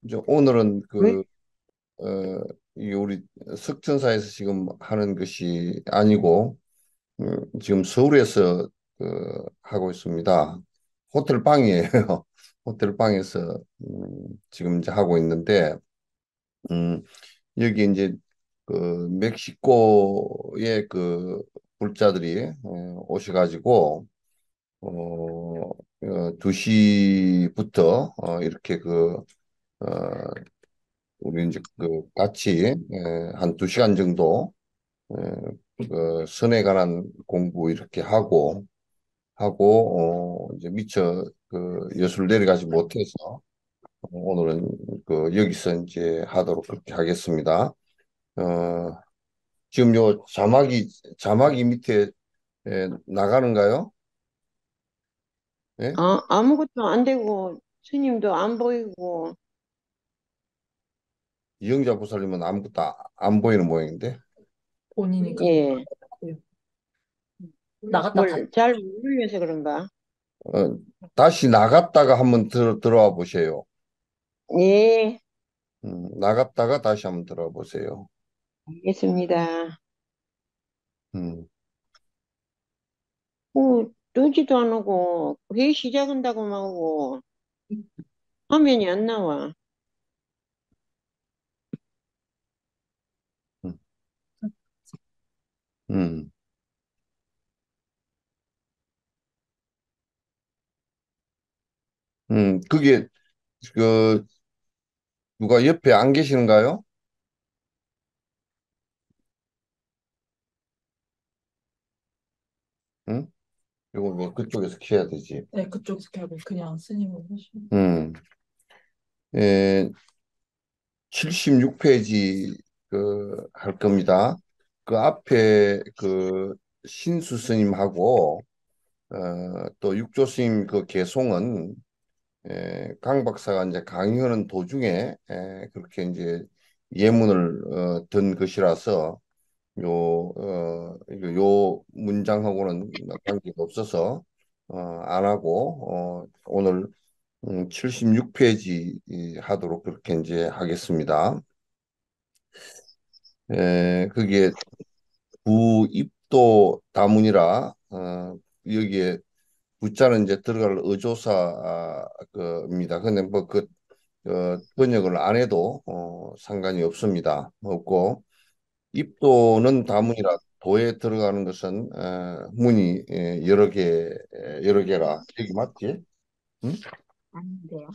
이제 오늘은 왜? 어, 이 우리 석천사에서 지금 하는 것이 아니고, 지금 서울에서 하고 있습니다. 호텔 방이에요. 호텔 방에서 지금 이제 하고 있는데, 음, 여기 이제 멕시코의 불자들이 오셔가지고, 2시부터 이렇게 어, 우리 이제 같이 한 2시간 정도 선에 관한 공부 이렇게 하고 이제 미처 여수를 내려가지 못해서 오늘은 여기서 이제 하도록 그렇게 하겠습니다. 어, 지금 요 자막이 밑에 나가는가요? 예? 아무것도 안 되고, 스님도 안 보이고, 이영자 보살님은 아무것도 안 보이는 모양인데. 본인이 그런 것 예, 같고요. 나갔다 다. 뭘 잘 모르면서 그런가? 어, 다시 나갔다가 한번 들어와 보세요. 예, 나갔다가 다시 한번 들어와 보세요. 알겠습니다. 음, 뜨지도 안 하고, 회의 시작한다고만 하고, 화면이 안 나와. 음, 음, 그게 그 누가 옆에 안 계시는가요? 응? 이거 왜 그쪽에서 켜야 되지? 네, 그쪽에서 결국 그냥 스님을 하시고. 음, 에, 76페이지 할 겁니다. 그 앞에 신수 스님하고 또 육조 스님 개송은 강 박사가 이제 강의하는 도중에 그렇게 이제 예문을 든 것이라서 요 문장하고는 관계가 없어서 안 하고 오늘 76페이지 하도록 그렇게 이제 하겠습니다. 그게 부입도 다문이라 여기에 부자는 이제 들어갈 의조사입니다. 근데 번역을 안 해도 상관이 없습니다. 없고 입도는 다문이라 도에 들어가는 것은 문이 여러 개라. 여기 맞지? 응? 아닌데요?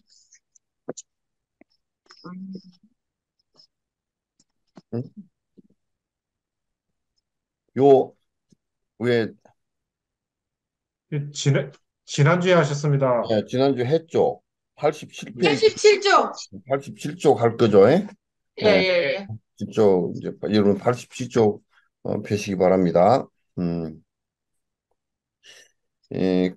응? 요 왜 지난주에 하셨습니다. 지난주 했죠? 87페이지 87쪽. 87쪽 할 거죠? 예? 예, 예, 예, 예. 10쪽 이제 여러분 87쪽 펴시기 바랍니다. 이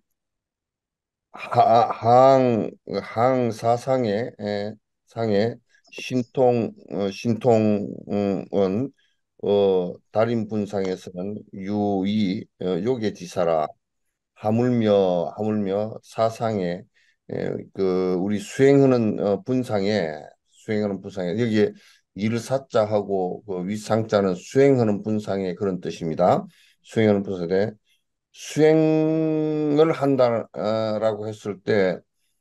항사상의 상의 신통은 달인 분상에서는 유의 요괴지사라 하물며 사상에 우리 수행하는 분상에 여기에 일사자하고 그 위상자는 수행하는 분상의 그런 뜻입니다. 수행하는 분상에 수행을 한다라고 했을 때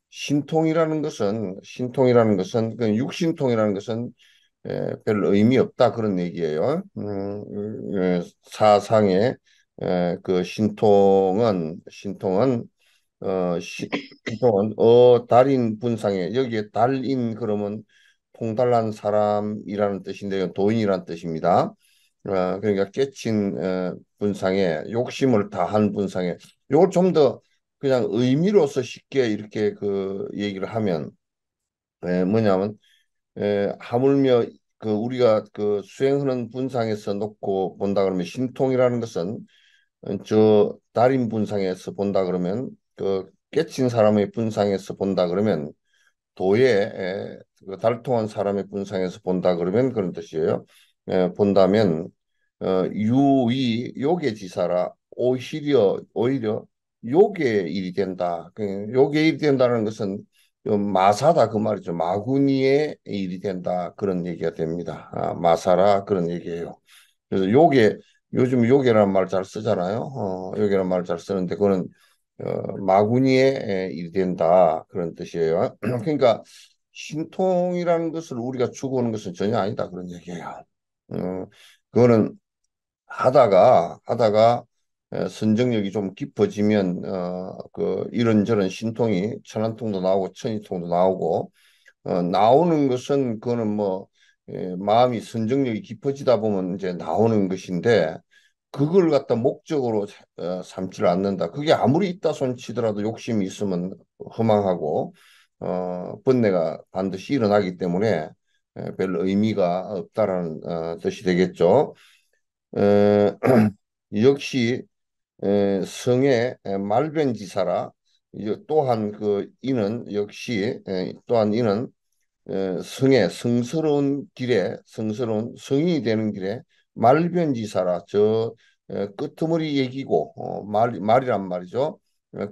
신통이라는 것은 그 육신통이라는 것은 별 의미 없다 그런 얘기예요. 사상의 그 신통은 달인 분상에 여기에 달인 그러면 통달한 사람이라는 뜻인데요. 도인이라는 뜻입니다. 그러니까 깨친 분상에 욕심을 다한 분상에 요걸 좀 더 그냥 의미로서 쉽게 이렇게 그 얘기를 하면 뭐냐면 하물며 그 우리가 그 수행하는 분상에서 놓고 본다 그러면 신통이라는 것은 저 달인 분상에서 본다 그러면 그 깨친 사람의 분상에서 본다 그러면 도에 그 달통한 사람의 분상에서 본다 그러면 그런 뜻이에요. 본다면 유의 욕의 지사라 오히려 욕의 일이 된다. 욕의 일이 된다는 것은 마사다 그 말이죠. 마구니의 일이 된다 그런 얘기가 됩니다. 마사라 그런 얘기예요. 그래서 요즘 요괴라는 말 잘 쓰잖아요. 요괴라는 말 잘 쓰는데 그거는 마구니의 일이 된다 그런 뜻이에요. 그러니까 신통이라는 것을 우리가 추구하는 것은 전혀 아니다 그런 얘기예요. 그거는 하다가 선정력이 좀 깊어지면 그 이런저런 신통이 천안통도 나오고 천이통도 나오고 나오는 것은 그거는 뭐 마음이 선정력이 깊어지다 보면 이제 나오는 것인데 그걸 갖다 목적으로 삼지를 않는다. 그게 아무리 있다 손 치더라도 욕심이 있으면 허망하고 번뇌가 반드시 일어나기 때문에 별 의미가 없다라는 뜻이 되겠죠. 어, 역시 성의 말변지사라 또한 그 이는 역시 또한 이는 성스러운 성인이 되는 길에 말변지사라 끄트머리 얘기고 말이란 말이죠.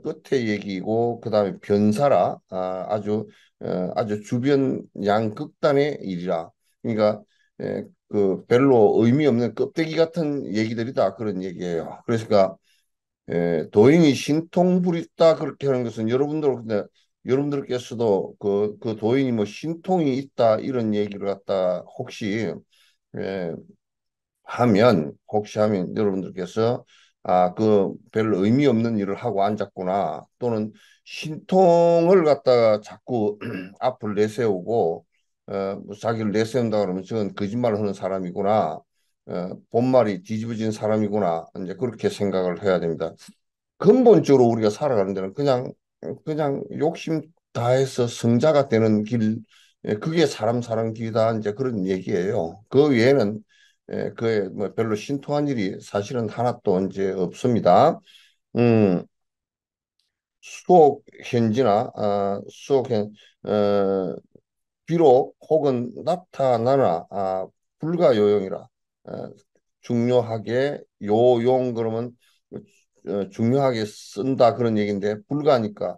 끝에 얘기고 그다음에 변사라 아주 주변 양극단의 일이라. 그러니까 그 별로 의미 없는 껍데기 같은 얘기들이다 그런 얘기예요. 그러니까 도인이 신통불있다 그렇게 하는 것은 여러분들께서도 그 도인이 뭐 신통이 있다 이런 얘기를 갖다 에, 혹시 하면 여러분들께서 그 별 의미 없는 일을 하고 앉았구나 또는 신통을 갖다가 자꾸 앞을 내세우고 뭐 자기를 내세운다 그러면 저건 거짓말을 하는 사람이구나 본말이 뒤집어진 사람이구나 이제 그렇게 생각을 해야 됩니다. 근본적으로 우리가 살아가는 데는 그냥 욕심 다해서 성자가 되는 길, 그게 사람 사는 길이다 이제 그런 얘기예요. 그 외에는 그에 뭐 별로 신통한 일이 사실은 하나도 이제 없습니다. 음, 수옥 현지나 비록 혹은 나타나나 불가요용이라 중요하게 요용 그러면 중요하게 쓴다 그런 얘기인데 불가니까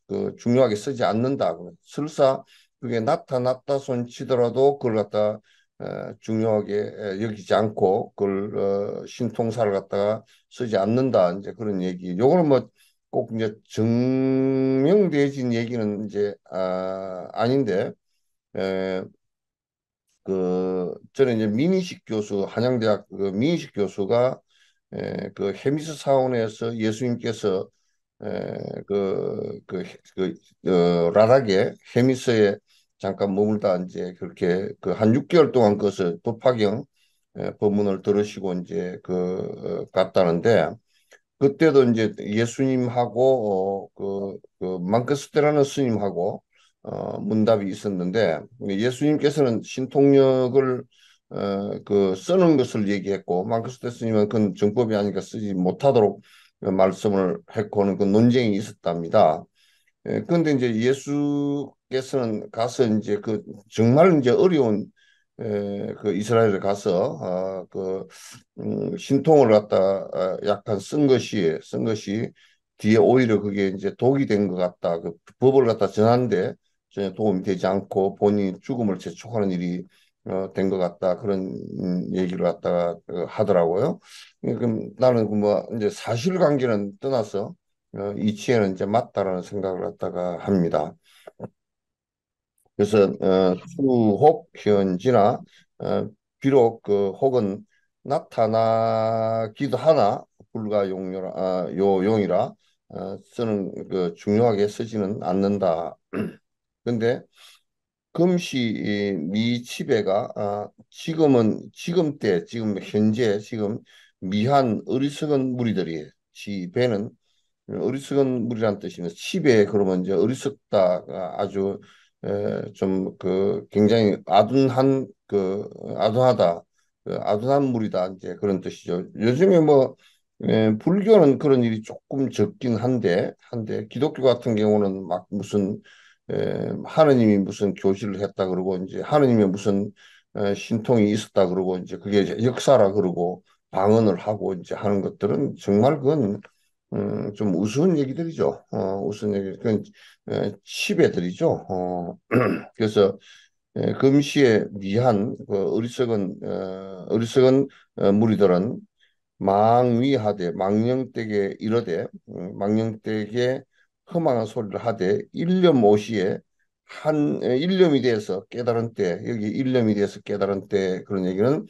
그 중요하게 쓰지 않는다 그러면 설사 그게 나타났다 손치더라도 그걸 갖다 중요하게 여기지 않고 그걸 신통사를 갖다가 쓰지 않는다 이제 그런 얘기. 요거는 뭐 꼭 이제 증명되어진 얘기는 이제 아닌데 에, 저는 이제 민희식 교수 한양대학 그 민희식 교수가 그 헤미스 사원에서 예수님께서 라닥에 헤미스에 잠깐 머물다 이제 그렇게 그 한 6개월 동안 그것을 법화경 법문을 들으시고 이제 갔다는데 그때도 이제 예수님하고 그 망크스테라는 스님하고 문답이 있었는데 예수님께서는 신통력을 그 쓰는 것을 얘기했고 망크스테 스님은 그건 정법이 아니니까 쓰지 못하도록 말씀을 했고는 그 논쟁이 있었답니다. 그런데 이제 예수께서는 가서 이제 그 정말 이제 어려운 그 이스라엘에 가서 신통을 갖다 약간 쓴 것이 뒤에 오히려 그게 이제 독이 된 것 같다. 그 법을 갖다 전하는데 전혀 도움이 되지 않고 본인이 죽음을 재촉하는 일이 된 것 같다 그런 얘기를 갖다가 하더라고요. 그럼 나는 그뭐 이제 사실관계는 떠나서 이치에는 이제 맞다라는 생각을 갖다가 합니다. 그래서 수혹 현지나 비록 그 혹은 나타나기도 하나 불가용료라 요용이라 쓰는 그 중요하게 쓰지는 않는다. 근데 금시 미치배가 지금 때 지금 현재 지금 미한 어리석은 무리들이 지배는 어리석은 무리란 뜻입니다. 치배 그러면 이제 어리석다가 아주 좀 그 굉장히 아둔하다 아둔한 무리다 이제 그런 뜻이죠. 요즘에 뭐 불교는 그런 일이 조금 적긴 한데 기독교 같은 경우는 막 무슨 하느님이 무슨 교실을 했다 그러고 이제 하느님의 무슨 신통이 있었다 그러고 이제 그게 이제 역사라 그러고 방언을 하고 이제 하는 것들은 정말 그건 좀 우스운 얘기들이죠. 우스운 얘기. 그건 치배들이죠. 그래서 금시에 미한 그 어리석은 무리들은 망위하되 망령되게 이르되 망령되게 험한 소리를 하되 일념오시에 일념이 대해서 깨달은 때 여기 일념이 대해서 깨달은 때 그런 얘기는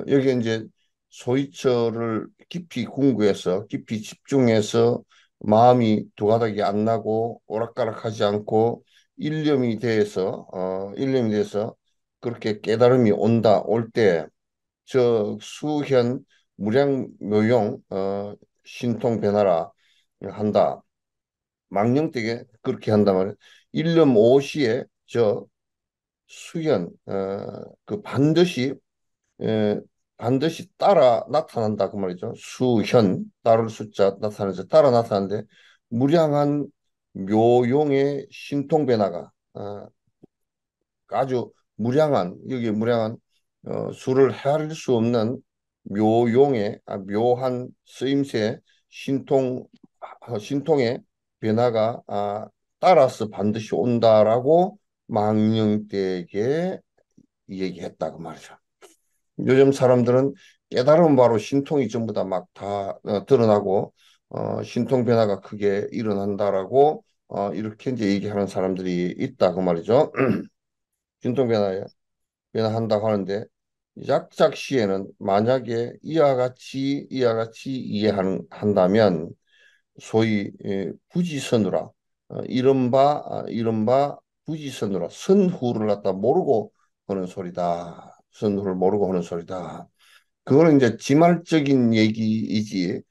여기 이제 소이처를 깊이 궁구해서 깊이 집중해서 마음이 두 가닥이 안 나고 오락가락하지 않고 일념이 대해서 그렇게 깨달음이 올 때 저 수현 무량묘용 신통 변화라 한다. 망령되게 그렇게 한다 말이야. 일념 오시에 저 수현 그 에, 반드시 따라 나타난다 그 말이죠. 수현 따를 숫자 나타나죠. 따라 나타나는데 무량한 묘용의 신통 변화가 아주 무량한 여기 무량한 수를 헤아릴 수 없는 묘한 쓰임새 신통의 변화가 따라서 반드시 온다라고 망령되게 얘기했다 그 말이죠. 요즘 사람들은 깨달으면 바로 신통이 전부 다 막 다 드러나고 신통 변화가 크게 일어난다라고 이렇게 이제 얘기하는 사람들이 있다 그 말이죠. 신통 변화한다고 하는데 약작 시에는 만약에 이와 같이 이해한다면 소위 부지선우라 이른바 부지선우라 선후를 갖다 모르고 하는 소리다. 선후를 모르고 하는 소리다. 그거는 이제 지말적인 얘기이지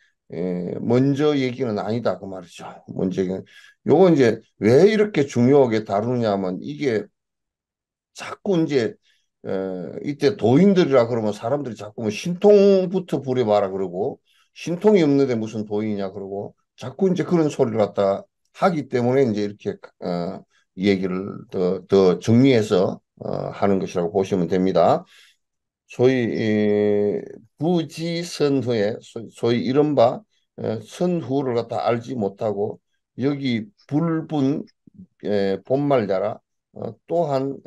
먼저 얘기는 아니다 그 말이죠. 먼저 얘기는 요거 이제 왜 이렇게 중요하게 다루느냐면 이게 자꾸 이제 이때 도인들이라 그러면 사람들이 자꾸 뭐 신통부터 부려봐라 그러고 신통이 없는데 무슨 도인이냐 그러고 자꾸 이제 그런 소리를 갖다 하기 때문에 이제 이렇게 얘기를 더 정리해서 하는 것이라고 보시면 됩니다. 소위 부지선후에 소위 이른바 선후를 갖다 알지 못하고 여기 불분 본말자라 또한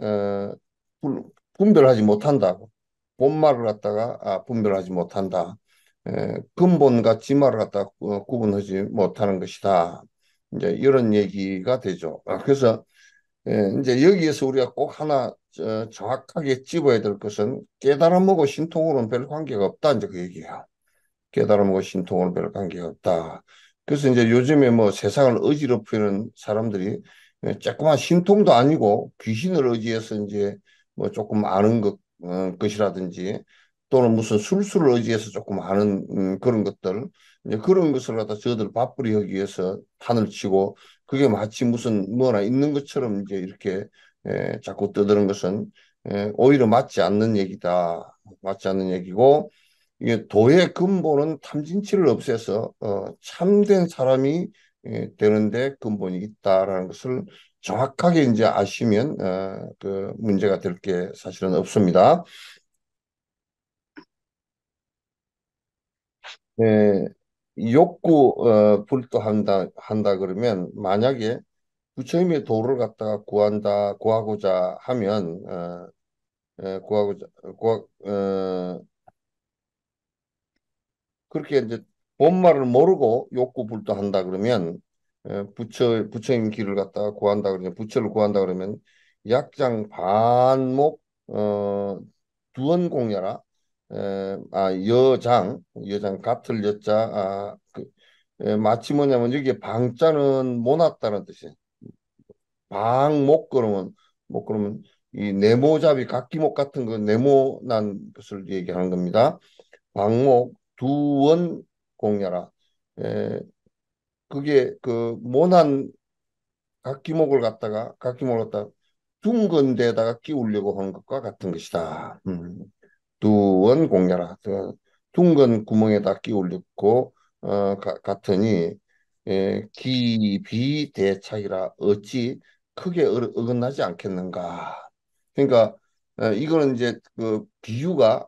분별하지 못한다고 본말을 갖다가 분별하지 못한다. 근본과 지말을 갖다 구분하지 못하는 것이다. 이제 이런 얘기가 되죠. 그래서 이제 여기에서 우리가 꼭 하나 정확하게 찝어야 될 것은 깨달음하고 신통으로는 별 관계가 없다. 이제 그 얘기예요. 깨달음하고 신통으로는 별 관계가 없다. 그래서 이제 요즘에 뭐 세상을 어지럽히는 사람들이 조그만 신통도 아니고 귀신을 의지해서 이제 뭐 조금 아는 것이라든지 또는 무슨 술수를 의지해서 조금 아는 그런 것들 이제 그런 것을 갖다 저들 밥벌이 하기 위해서 판을 치고 그게 마치 무슨 뭐나 있는 것처럼 이제 이렇게 자꾸 떠드는 것은 오히려 맞지 않는 얘기다. 맞지 않는 얘기고 이게 도의 근본은 탐진치를 없애서 참된 사람이 되는데 근본이 있다라는 것을 정확하게 이제 아시면 그 문제가 될 게 사실은 없습니다. 욕구 불도한다 그러면 만약에 부처님의 도를 갖다가 구하고자 하면 구하고자 구하, 그렇게 이제 본말을 모르고 욕구불도한다 그러면 부처님 길을 갖다가 구한다 그러면 부처를 구한다 그러면 약장 반목 두원공야라 여장 같을 여자 마치 뭐냐면 여기에 방자는 모났다는 뜻이에요. 방목 그러면 뭐 그러면 이 네모잡이 각기목 같은 거 네모난 것을 얘기하는 겁니다. 방목 두원 공야라. 에, 그게 그 모난 각기목을 갖다가 둥근 데다가 끼우려고 하는 것과 같은 것이다. 두원 공야라. 둥근 구멍에다 끼우려고 같으니 기비대차이라 어찌 크게 어긋나지 않겠는가. 그러니까 이거는 이제 그 비유가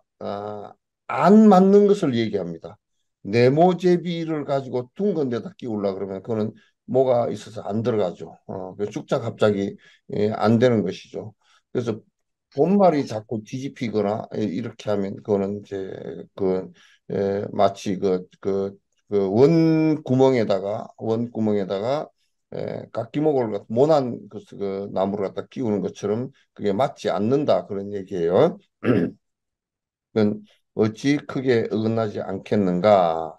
안 맞는 것을 얘기합니다. 네모제비를 가지고 둥근 데다 끼우려 그러면 그거는 뭐가 있어서 안 들어가죠. 쭉자 갑자기 안 되는 것이죠. 그래서 본말이 자꾸 뒤집히거나 이렇게 하면 그거는 이제 그 마치 원 구멍에다가 각기목을 모난 그 나무를 갖다 끼우는 것처럼 그게 맞지 않는다 그런 얘기예요. 그건 어찌 크게 어긋나지 않겠는가?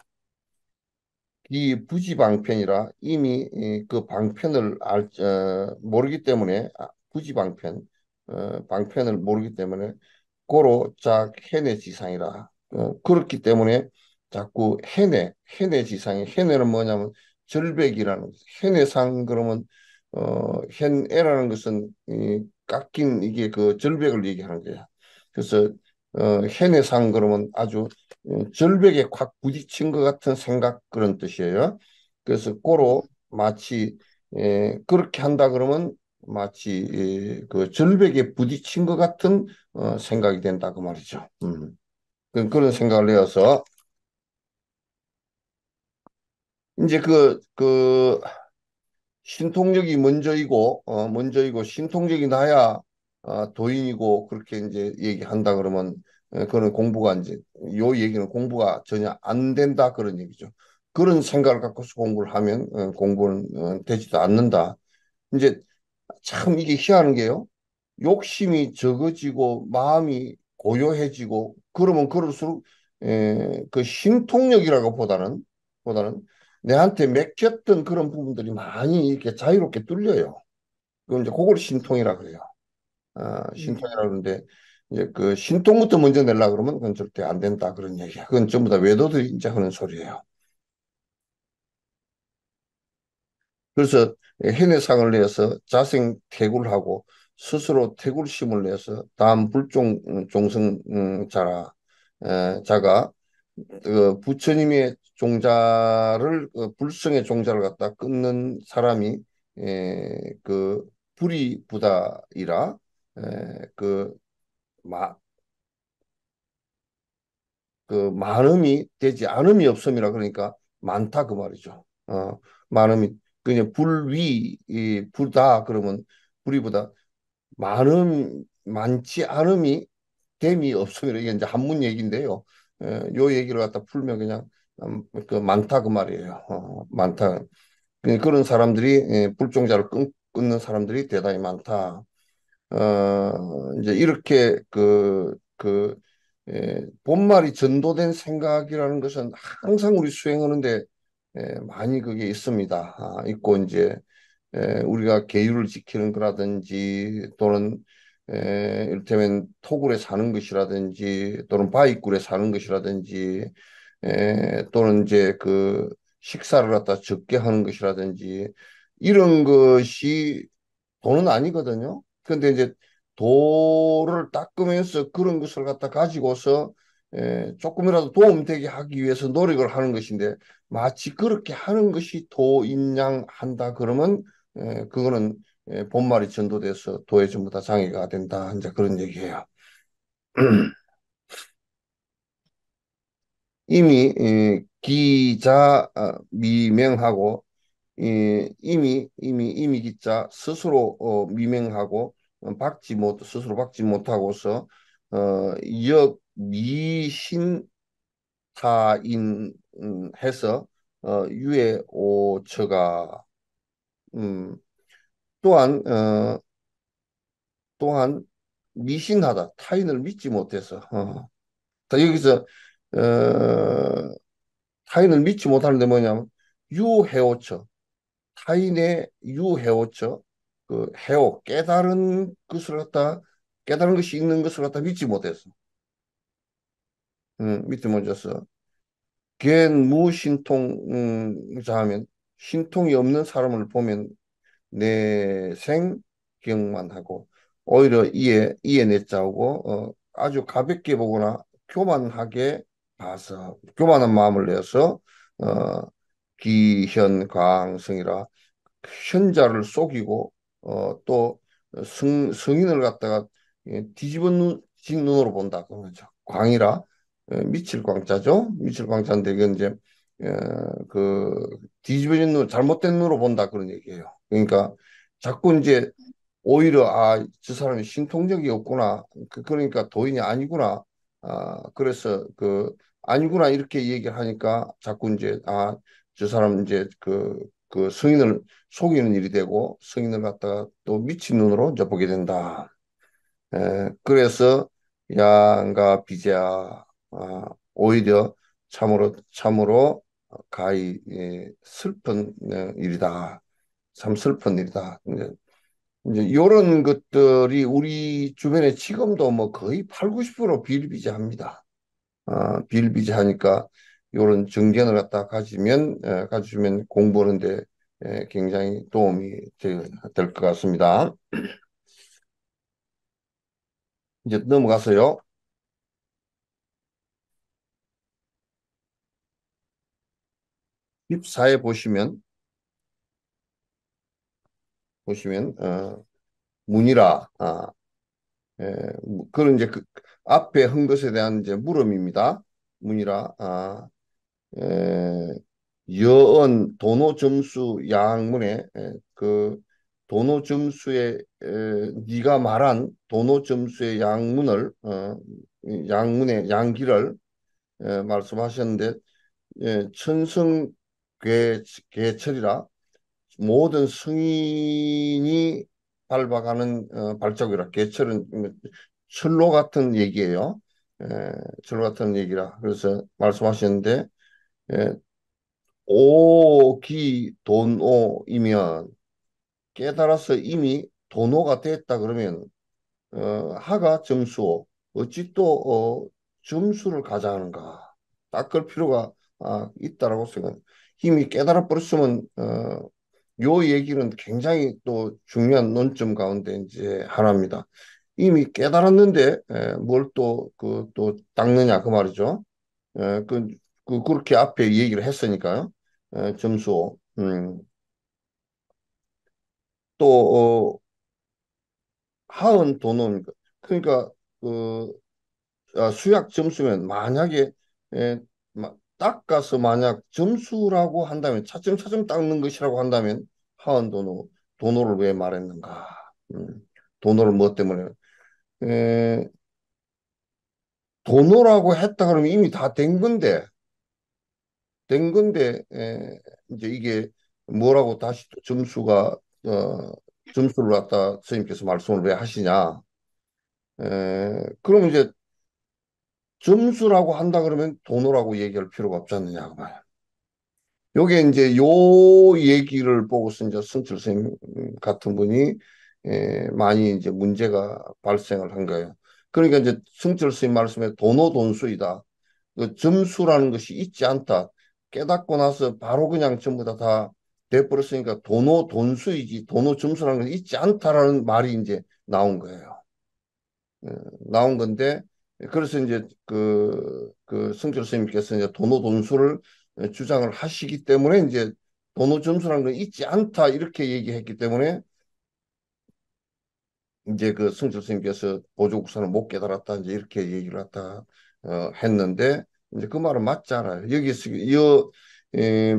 이 부지방편이라 이미 그 방편을 모르기 때문에 부지방편 방편을 모르기 때문에 고로 짝 해내지상이라 그렇기 때문에 자꾸 해내지상이 해내는 뭐냐면 절벽이라는 해내상 그러면 해내라는 것은 깎인 이게 그 절벽을 얘기하는 거야. 그래서 해내상 그러면 아주 절벽에 확 부딪힌 것 같은 생각 그런 뜻이에요. 그래서 고로 마치 그렇게 한다 그러면 마치 그 절벽에 부딪힌 것 같은 생각이 된다 그 말이죠. 그런 생각을 해서 이제 신통력이 먼저이고 신통력이 나야 도인이고 그렇게 이제 얘기한다 그러면 그런 공부가 이제 요 얘기는 공부가 전혀 안 된다 그런 얘기죠. 그런 생각을 갖고서 공부를 하면 공부는 되지도 않는다. 이제 참 이게 희한한 게요. 욕심이 적어지고 마음이 고요해지고 그러면 그럴수록 그 신통력이라고 보다는 내한테 맡겼던 그런 부분들이 많이 이렇게 자유롭게 뚫려요. 그럼 이제 그걸 신통이라 그래요. 신통이라 그러는데 이제 그 신통부터 먼저 내려 그러면 그건 절대 안 된다 그런 얘기야. 그건 전부 다 외도들이 이제 하는 소리예요. 그래서 현해상을 내서 자생퇴굴하고 스스로 퇴굴심을 내서 다음 종성자라 자가 그 부처님의 종자를 불성의 종자를 갖다 끊는 사람이 그 불이부다이라 그 많음이 되지 않음이 없음이라 그러니까 많다 그 말이죠. 많음이 그냥 불위 이 불다 그러면 불이보다 많지 않음이 됨이 없음이라 이게 이제 한문 얘기인데요. 요 얘기를 갖다 풀면 그냥 그 많다 그 말이에요. 많다. 그런 사람들이 불종자를 끊는 사람들이 대단히 많다. 이제 이렇게 본말이 전도된 생각이라는 것은 항상 우리 수행하는데 많이 그게 있습니다. 있고 이제 우리가 계율을 지키는 거라든지 또는 이를테면 토굴에 사는 것이라든지 또는 바위굴에 사는 것이라든지 또는 이제 그 식사를 갖다 적게 하는 것이라든지 이런 것이 돈은 아니거든요. 근데 이제 도를 닦으면서 그런 것을 갖다 가지고서 조금이라도 도움되게 하기 위해서 노력을 하는 것인데 마치 그렇게 하는 것이 도인양한다 그러면 그거는 본말이 전도돼서 도에 전부 다 장애가 된다. 이제 그런 얘기예요. 이미 기자 미명하고 이미 기자 스스로 미명하고 스스로 박지 못하고서 역미신타인 해서 유해 오처가 음, 또한 또한 미신하다 타인을 믿지 못해서 자, 여기서 타인을 믿지 못하는데 뭐냐면 유해오처 타인의 유해오처 그 해오 깨달은 것을 갖다 깨달은 것이 있는 것을 갖다 믿지 못했어. 믿지 못했어. 걘 무신통 하면 신통이 없는 사람을 보면 내생 기억만 하고 오히려 이에 내자고 아주 가볍게 보거나 교만하게 봐서 교만한 마음을 내서 어, 기현광성이라 현자를 속이고 또 성인을 갖다가 뒤집어진 눈으로 본다 그러죠. 광이라 미칠 광자죠. 미칠 광자인데 이건 이제 그 뒤집어진 눈 잘못된 눈으로 본다 그런 얘기예요. 그러니까 자꾸 이제 오히려 저 사람이 신통력이 없구나. 그러니까 도인이 아니구나. 그래서 아니구나 이렇게 얘기를 하니까 자꾸 이제 저 사람 이제 그 성인을 속이는 일이 되고 성인을 갖다가 또 미친 눈으로 이제 보게 된다. 그래서 양가 비자 오히려 참으로 가히 슬픈 일이다. 참 슬픈 일이다. 이제 이런 것들이 우리 주변에 지금도 뭐 거의 8, 90% 비일비재합니다. 비일비재하니까 이런 정견을 갖다 가지면 공부하는데 굉장히 도움이 될 것 같습니다. 이제 넘어가서요. 14에 보시면 문이라 그런 이제 그 앞에 한 것에 대한 이제 물음입니다. 문이라 에, 여언 도노 점수 양문에 그 도노 점수의 네가 말한 도노 점수의 이 양문의 양기를 말씀하셨는데 천성괴철이라 모든 승인이 밟아가는 발자국이라 개철은 철로 같은 얘기예요. 에, 철로 같은 얘기라 그래서 말씀하셨는데 에, 오기 돈오이면 깨달아서 이미 돈오가 됐다 그러면 하가 점수오 어찌 또 점수를 가져가는가 닦을 필요가 있다라고 생각. 이미 깨달아 버렸으면 요 얘기는 굉장히 또 중요한 논점 가운데 이제 하나입니다. 이미 깨달았는데 뭘 또 닦느냐 그 말이죠. 그렇게 앞에 얘기를 했으니까요. 점수. 또 하은 도는 그러니까 그 수약 점수면 만약에 에, 닦아서 만약 점수라고 한다면 차츰차츰 닦는 것이라고 한다면 하은 도노를 왜 말했는가? 도노를 뭐 때문에? 에, 도노라고 했다 그러면 이미 다 된 건데 이제 이게 뭐라고 다시 또 점수를 갖다 선생님께서 말씀을 왜 하시냐? 그러면 이제 점수라고 한다 그러면 도노라고 얘기할 필요가 없지 않느냐 그 말이야. 요게 이제 요 얘기를 보고서 이제 승철 선생님 같은 분이 많이 이제 문제가 발생을 한 거예요. 그러니까 이제 승철 선생님 말씀에 도노돈수이다. 그 점수라는 것이 있지 않다. 깨닫고 나서 바로 그냥 전부 다 돼버렸으니까 도노돈수이지 도노점수라는 것이 있지 않다라는 말이 이제 나온 거예요. 나온 건데 그래서 이제 승철 선생님께서 이제 도노 돈수를 주장을 하시기 때문에 이제 도노 점수라는 건 있지 않다 이렇게 얘기했기 때문에 이제 그 승철 선생님께서 보조국사는 못 깨달았다 이제 이렇게 얘기를 했다 했는데 이제 그 말은 맞지 않아요. 여기서 에,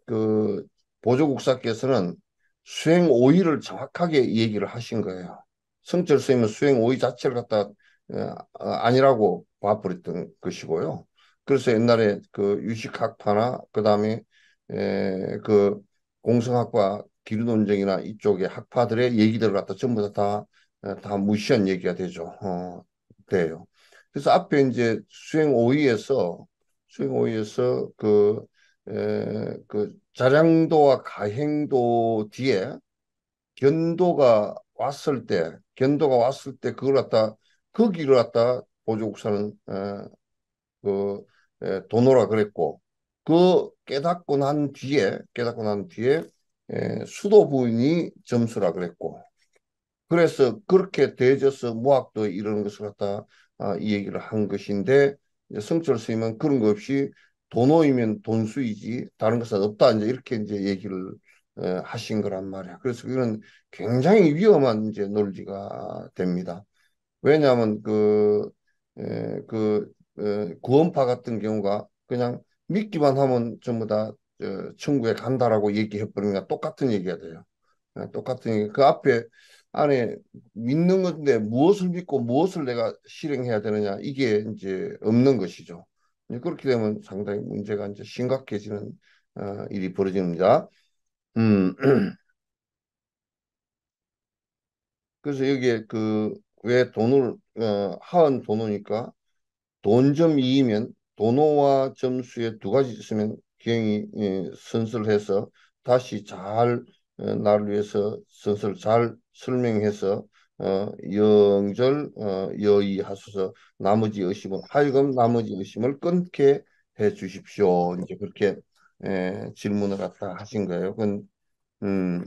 그 보조국사께서는 수행 오의를 정확하게 얘기를 하신 거예요. 성철 스님은 수행 오의 자체를 갖다 아니라고 봐버렸던 것이고요. 그래서 옛날에 그 유식학파나 그다음에 그 공성학과 기류논쟁이나 이쪽의 학파들의 얘기들을 갖다 전부 다 무시한 얘기가 되죠. 돼요. 그래서 앞에 이제 수행 오의에서 그 자량도와 가행도 뒤에 견도가 왔을 때 그걸 갖다 거기를 갖다 보조국사는 그 도노라 그랬고 그 깨닫고 난 뒤에 수도 부인이 점수라 그랬고 그래서 그렇게 대해져서 무학도 이런 것을 갖다 이 얘기를 한 것인데 이제 성철 스님은 그런 거 없이 도노이면 돈수이지 다른 것은 없다 이제 이렇게 이제 얘기를 하신 거란 말이야. 그래서 이건 굉장히 위험한 이제 논리가 됩니다. 왜냐하면 구원파 같은 경우가 그냥 믿기만 하면 전부 다 천국에 간다라고 얘기해 버리니까 똑같은 얘기가 돼요. 똑같은 얘기. 그 앞에 안에 믿는 건데 무엇을 믿고 무엇을 내가 실행해야 되느냐 이게 이제 없는 것이죠. 이제 그렇게 되면 상당히 문제가 이제 심각해지는 일이 벌어집니다. 음, 그래서 여기에 왜 돈을 하은 돈으니까 돈점 이이면 도노와 점수에 두 가지 있으면 기행이 선설해서 다시 잘 나를 위해서 선설 잘 설명해서 영절 여의하소서 나머지 의심은 하여금 나머지 의심을 끊게 해 주십시오. 이제 그렇게 질문을 갖다 하신 거예요. 그건 음,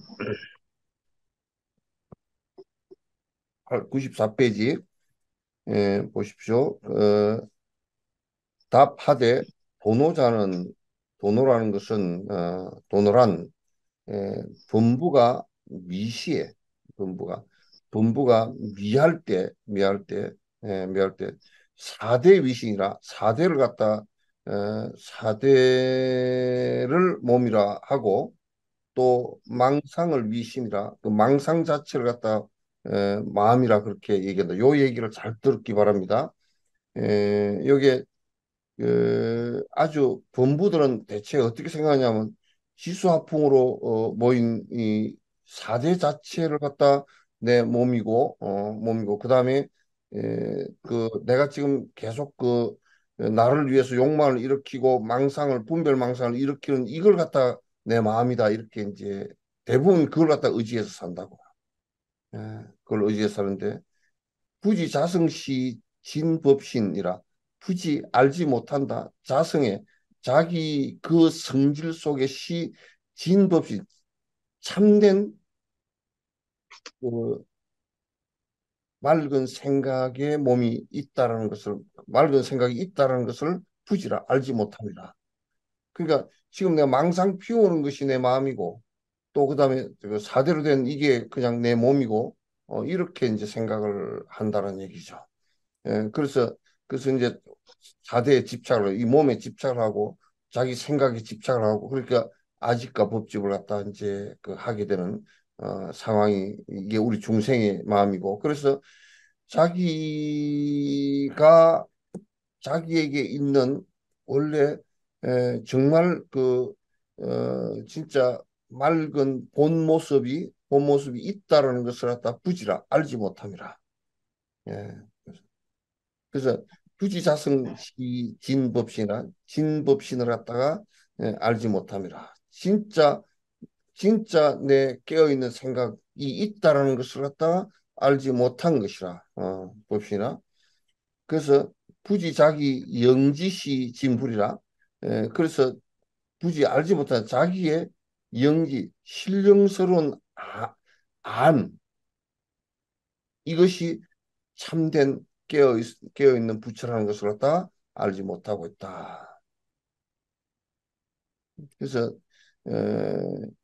94페이지 보십시오. 답하되 도노라는 것은 도노란 분부가 미시해 분부가 분부가 미할 때 4대 위신이라 4대를 갖다 4대를 몸이라 하고 또 망상을 위신이라 그 망상 자체를 갖다 마음이라 그렇게 얘기한다. 요 얘기를 잘 듣기 바랍니다. 여기에 아주 본부들은 대체 어떻게 생각하냐면 지수화풍으로 모인 이 사대 자체를 갖다 내 몸이고 그다음에 내가 지금 계속 나를 위해서 욕망을 일으키고 분별망상을 일으키는 이걸 갖다 내 마음이다 이렇게 이제 대부분 그걸 갖다 의지해서 산다고. 그걸 의지해서 사는데 부지 자성시 진법신이라 부지 알지 못한다. 자성에 자기 그 성질 속에 진법신 참된 그 맑은 생각의 몸이 있다라는 것을 맑은 생각이 있다라는 것을 부지라 알지 못합니다. 그러니까 지금 내가 망상 피우는 것이 내 마음이고 또 그다음에 그 사대로 된 이게 그냥 내 몸이고 이렇게 이제 생각을 한다는 얘기죠. 그래서 이제 사대에 집착을 이 몸에 집착을 하고 자기 생각에 집착을 하고 그러니까 아집과 법집을 갖다 이제 하게 되는 상황이 이게 우리 중생의 마음이고 그래서 자기가 자기에게 있는 원래 정말 진짜 맑은 본 모습이 있다라는 것을 갖다 부지라 알지 못함이라. 예. 그래서 부지자성시 진법신을 갖다가 알지 못함이라. 진짜 내 깨어있는 생각이 있다라는 것을 갖다가 알지 못한 것이라. 봅시나. 그래서 부지자기 영지시 진불이라. 그래서 부지 알지 못한 자기의 영지 신령스러운 안 이것이 참된 깨어있는 부처라는 것을 갖다 알지 못하고 있다. 그래서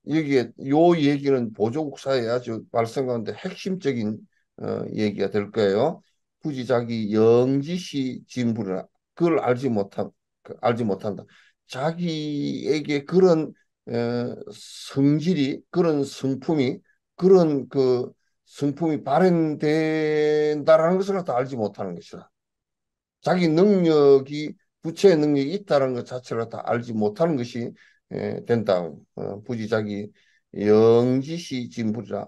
여기에 요 얘기는 보조국사의 아주 말씀 가운데 핵심적인 얘기가 될 거예요. 굳이 자기 영지시 진불이라 그걸 알지 못한다. 자기에게 그런 성질이 그런 성품이 그런 그 성품이 발현된다라는 것을 갖다 알지 못하는 것이다. 자기 능력이 부처의 능력이 있다는 것 자체를 다 알지 못하는 것이 된다. 부지자기 영지시 진불이라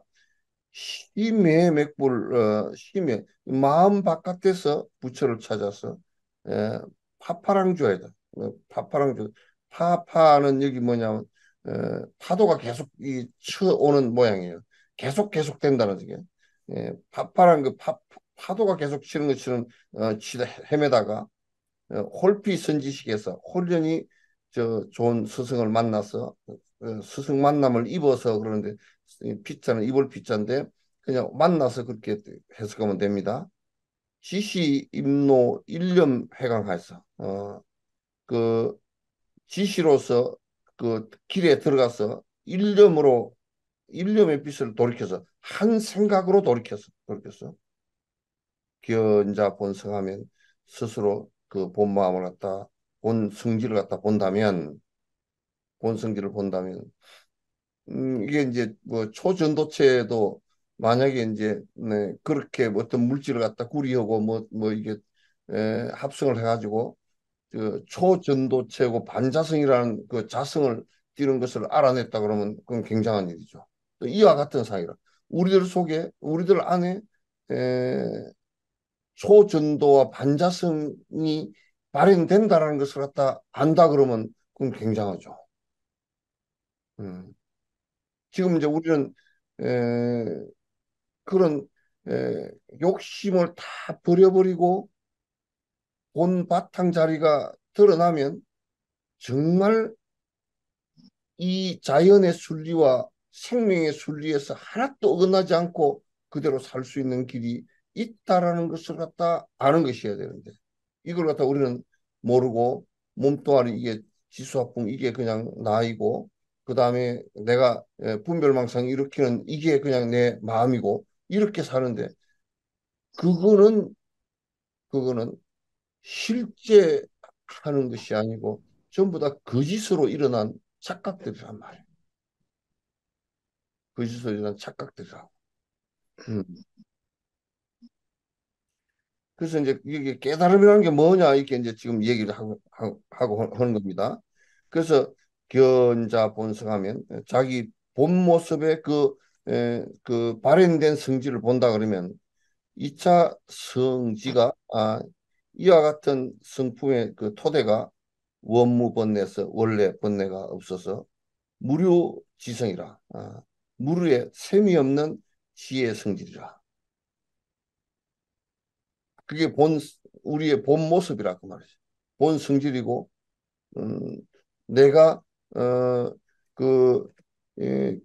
심의 맥불 심의 마음 바깥에서 부처를 찾아서 에, 파파랑주야이다. 파파랑주 파파는 여기 뭐냐면 파도가 계속 이 쳐오는 모양이에요. 계속 된다는 얘기예요. 파파랑 파도가 계속 치는 것처럼 치다 헤매다가 홀피 선지식에서 홀련히 저 좋은 스승을 만나서 스승 만남을 입어서 그러는데 피자는 입을 피자인데 그냥 만나서 그렇게 해석하면 됩니다. 지시 입노 일념 회강하여서 그 지시로서 그 길에 들어가서 일념의 빛을 돌이켜서 한 생각으로 돌이켰어. 기어자 본성하면 스스로 그 본 마음을 갖다 본 성질을 갖다 본 성질을 본다면 이게 이제 뭐 초전도체도 만약에 이제 그렇게 뭐 어떤 물질을 갖다 구리하고 뭐 이게 합성을 해가지고 그 초전도체고 반자성이라는 그 자성을 띠는 것을 알아냈다 그러면 그건 굉장한 일이죠. 또 이와 같은 사이라 우리들 안에 초전도와 반자성이 발현된다라는 것을 갖다 안다 그러면 그건 굉장하죠. 음. 지금 이제 우리는 에, 그런 욕심을 다 버려버리고 본 바탕 자리가 드러나면 정말 이 자연의 순리와 생명의 순리에서 하나도 어긋나지 않고 그대로 살 수 있는 길이 있다라는 것을 갖다 아는 것이어야 되는데 이걸 갖다 우리는 모르고 몸뚱아리 이게 지수화풍 이게 그냥 나이고 그 다음에 내가 분별망상 일으키는 이게 그냥 내 마음이고 이렇게 사는데 그거는 그거는 실제 하는 것이 아니고 전부 다 거짓으로 일어난 착각들이란 말이에요. 거짓으로 일어난 착각들이라고. 음. 그래서 이제 이게 깨달음이라는 게 뭐냐 이렇게 이제 지금 얘기를 하고 하는 겁니다. 그래서 견자 본성하면 자기 본 모습의 그 발현된 성질을 본다 그러면 2차 성지가 이와 같은 성품의 그 토대가 원무 번뇌에서 원래 번뇌가 없어서 무료지성이라 무료의 셈이 없는 지혜 성질이라 그게 우리의 본 모습이라 그 말이죠. 본 성질이고 음, 내가 그 예,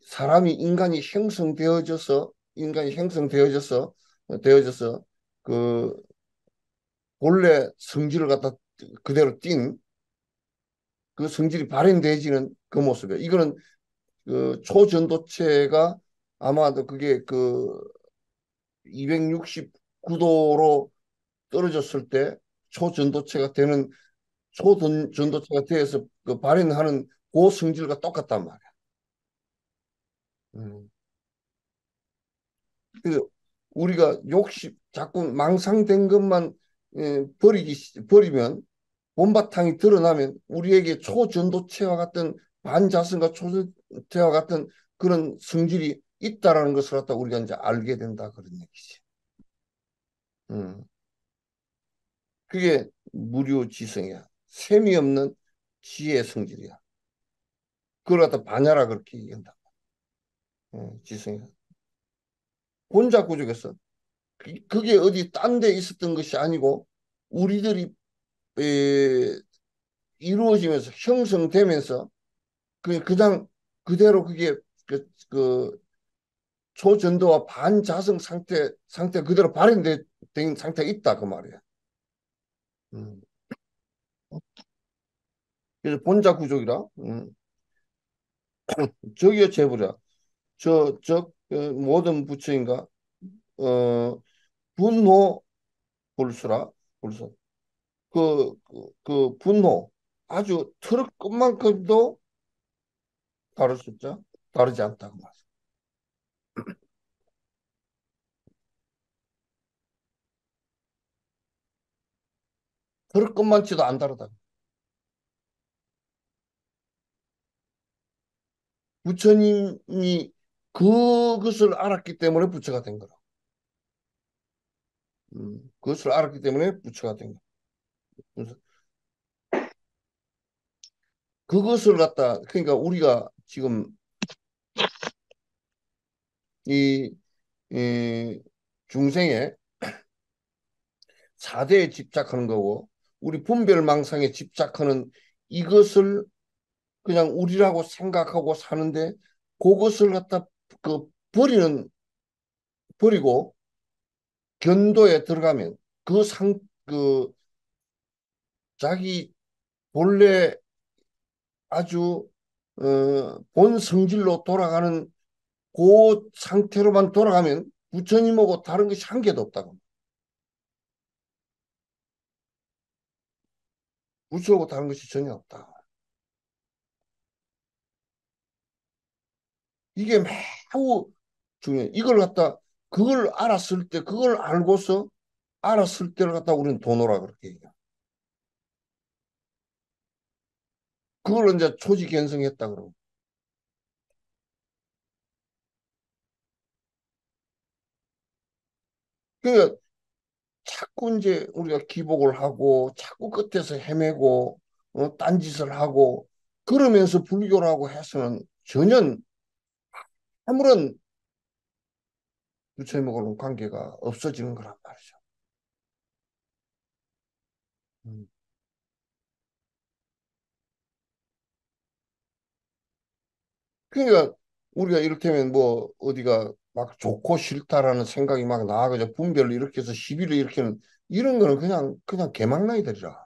사람이 인간이 형성되어져서 되어져서 그 본래 성질을 갖다 그대로 띈 그 성질이 발현되지는 그 모습이에요. 이거는 그 초전도체가 아마도 그게 그 269도로 떨어졌을 때 초전도체가 되는 초전도체가 되어서 그 발현하는 그 성질과 똑같단 말이야. 음. 그래서 우리가 욕심 자꾸 망상된 것만 버리면 본바탕이 드러나면 우리에게 초전도체와 같은 반자성과 초전도체와 같은 그런 성질이 있다라는 것을 갖다 우리가 이제 알게 된다 그런 얘기지. 음. 그게 무료지성이야. 셈이 없는 지혜의 성질이야. 그걸 갖다 반야라 그렇게 얘기한다. 지성이야. 혼자 구족했어. 그게 어디 딴 데 있었던 것이 아니고 우리들이 에, 이루어지면서 형성되면서 그냥 그대로 그게 그 초전도와 반자성 상태 그대로 발현된 상태가 있다 그 말이야. 음. 그래서 본자 구족이라 저기요 제보자 저 모든 부처인가 분노 불수라 불수 그 분노 아주 트럭 끝만큼도 다를 수 있죠. 다르지 않다고 말씀. 트럭 끝만치도 안 다르다. 부처님이 그것을 알았기 때문에 부처가 된 거라. 그것을 알았기 때문에 부처가 된 거야. 그래서 그것을 갖다 그러니까 우리가 지금 이, 이 중생의 사대에 집착하는 거고 우리 분별망상에 집착하는 이것을 그냥 우리라고 생각하고 사는데 그것을 갖다 그 버리고 견도에 들어가면 그 자기 본래 아주 본 성질로 돌아가는 그 상태로만 돌아가면 부처님하고 다른 것이 한 개도 없다고. 부처하고 다른 것이 전혀 없다. 이게 매우 중요해. 이걸 갖다 그걸 알았을 때 그걸 알고서 알았을 때를 갖다 우리는 도노라 그렇게 얘기해요. 그걸 이제 초지견성했다 그러고. 그러니까 자꾸 이제 우리가 기복을 하고 자꾸 끝에서 헤매고 딴짓을 하고 그러면서 불교라고 해서는 전혀 아무런 부처님하고는 관계가 없어지는 거란 말이죠. 음. 그러니까 우리가 이를테면 뭐 어디가 막 좋고 싫다라는 생각이 막 나가지고 분별을 이렇게 해서 시비를 일으키는 이런 거는 그냥 개망나이들이라.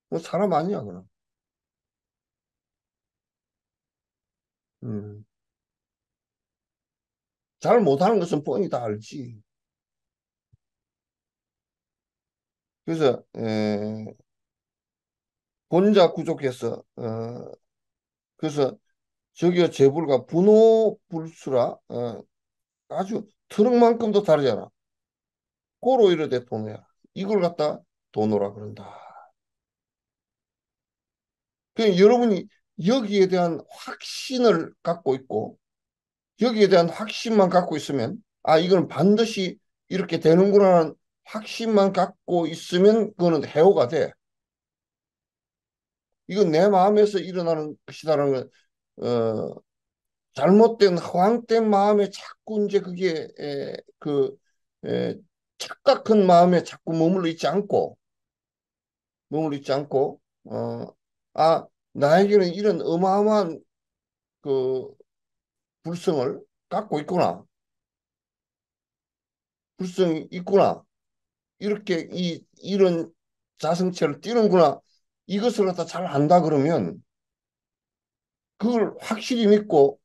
뭐 사람 아니야 그럼. 음. 잘 못하는 것은 뻔히 다 알지. 그래서 본자 구족해서 그래서 저기요 재불과 분호불수라 아주 트럭만큼도 다르잖아. 고로 이르되 도노야. 이걸 갖다 도노라 그런다. 그 여러분이 여기에 대한 확신을 갖고 있고 여기에 대한 확신만 갖고 있으면 아 이건 반드시 이렇게 되는구나라는 확신만 갖고 있으면 그거는 해오가 돼. 이건 내 마음에서 일어나는 것이다라는 잘못된 허황된 마음에 자꾸 이제 그게 에, 착각한 마음에 자꾸 머물러 있지 않고 아 나에게는 이런 어마어마한 그 불성을 갖고 있구나 불성이 있구나 이렇게 이런 자성체를 띠는구나 이것을 갖다 잘 안다 그러면 그걸 확실히 믿고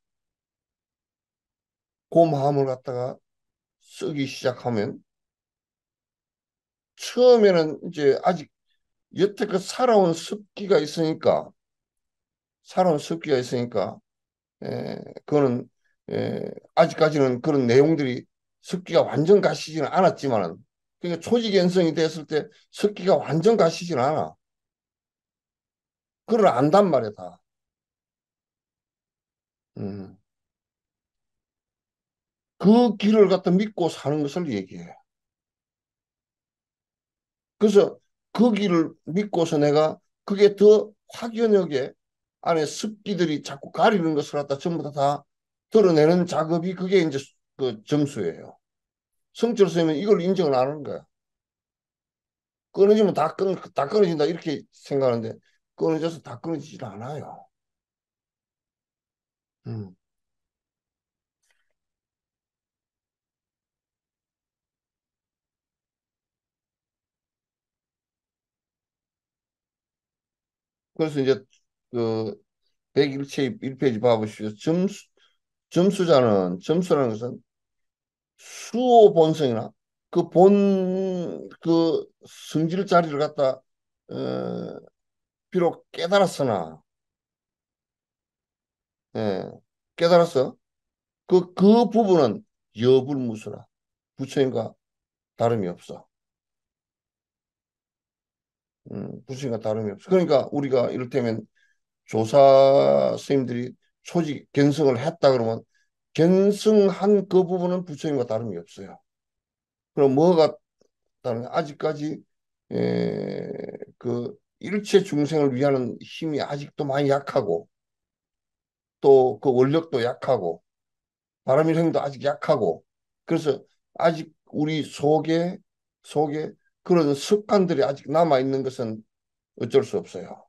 그 마음을 갖다가 쓰기 시작하면 처음에는 이제 아직 여태껏 살아온 습기가 있으니까 그거는 아직까지는 그런 내용들이 습기가 완전 가시지는 않았지만은 그러니까 초지견성이 됐을 때 습기가 완전 가시지는 않아. 그걸 안단 말이야 다. 음. 그 길을 갖다 믿고 사는 것을 얘기해. 그래서 그 길을 믿고서 내가 그게 더 확연하게 안에 습기들이 자꾸 가리는 것을 갖다 전부 다 드러내는 작업이 그게 이제 그 점수예요. 성철 선생님은 이걸 인정을 안 하는 거야. 끊어지면 다 끊어진다 이렇게 생각하는데 끊어져서 다 끊어지질 않아요. 음. 그래서 이제 그 101체 1페이지 봐보시죠. 점수라는 것은 수호 본성이나 그 성질 자리를 갖다 어, 비록 깨달았으나, 예, 깨달았어. 그 부분은 여불무수라. 부처님과 다름이 없어. 부처님과 다름이 없어. 그러니까 우리가 이를테면 조사 스님들이 초지 견성을 했다 그러면 견성한 그 부분은 부처님과 다름이 없어요. 그럼 뭐가 다른 아직까지 에, 그 일체 중생을 위하는 힘이 아직도 많이 약하고 또 그 원력도 약하고 바람일행도 아직 약하고 그래서 아직 우리 속에 그런 습관들이 아직 남아 있는 것은 어쩔 수 없어요.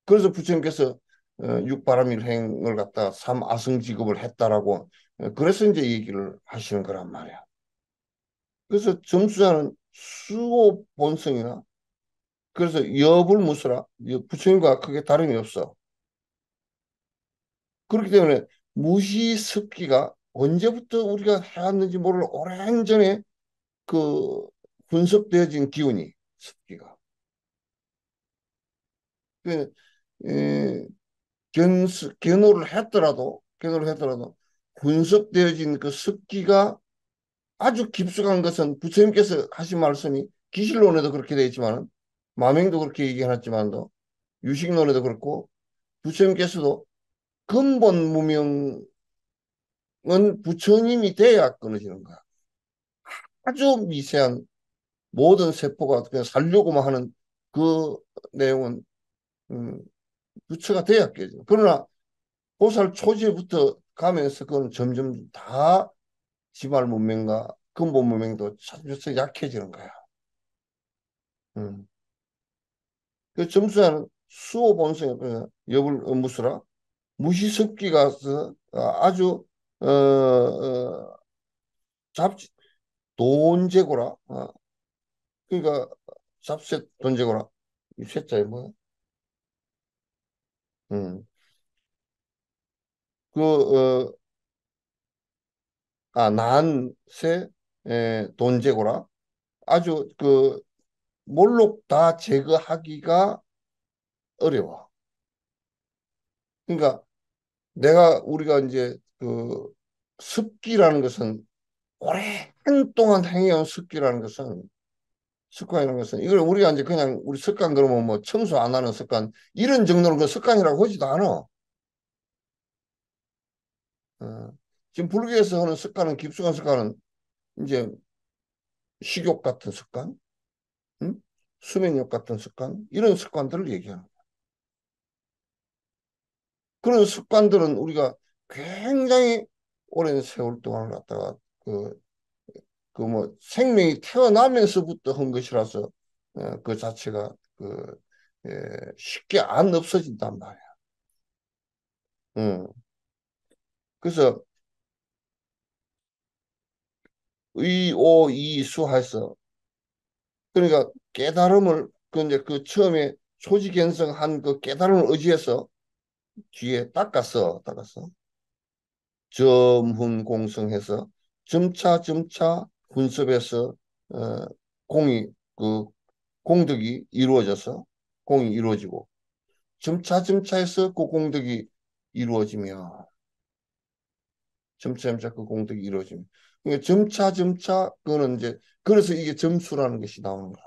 그래서 부처님께서 육바람일행을 갖다 삼아승지급을 했다라고 그래서 이제 얘기를 하시는 거란 말이야. 그래서 점수자는 수호 본성이나 그래서 여불무수라 부처님과 크게 다름이 없어. 그렇기 때문에 무시습기가 언제부터 우리가 해왔는지 모를 오랜전에 그 분석되어진 기운이 습기가 그 견호를 했더라도 분석되어진 그 습기가 아주 깊숙한 것은 부처님께서 하신 말씀이 기실론에도 그렇게 되어 있지만 마명도 그렇게 얘기해놨지만도 유식론에도 그렇고 부처님께서도 근본 무명은 부처님이 돼야 끊어지는 거야. 아주 미세한 모든 세포가 그냥 살려고만 하는 그 내용은 음, 부처가 돼야 깨져. 그러나 보살 초지부터 가면서 그건 점점 다 지말 문명과 근본 문명도 차츰 약해지는 거야. 음. 그 점수하는 수호 본성이 여불 무수라 무시습기가 아주 잡 돈제고라 그러니까 잡셋 돈제고라 이 셋자에 뭐야? 음. 그 난세 돈제고라 아주 그 몰록 다 제거하기가 어려워. 그러니까 우리가 이제 그 습기라는 것은 오랜 동안 행해온 습관이라는 것은 이걸 우리가 이제 그냥 우리 습관 그러면 뭐 청소 안 하는 습관 이런 정도는 그 습관이라고 하지도 않아. 어. 지금 불교에서 하는 습관은 깊숙한 습관은 이제 식욕 같은 습관, 응? 수면욕 같은 습관 이런 습관들을 얘기하는 거야. 그런 습관들은 우리가 굉장히 오랜 세월 동안 갖다가 그 뭐 생명이 태어나면서부터 한 것이라서 그 자체가 쉽게 안 없어진단 말이야. 응. 그래서 의오이수해서 그러니까 깨달음을 그 이제 그 처음에 초지견성한 그 깨달음을 의지해서 뒤에 닦았어. 점훈공성해서 점차 분섭해서 어, 공이 그 공덕이 이루어져서 공이 이루어지고 점차 해서 그 공덕이 이루어지며 점차 그 공덕이 이루어지며 그러니까 점차 그거는 이제 그래서 이게 점수라는 것이 나오는 거야.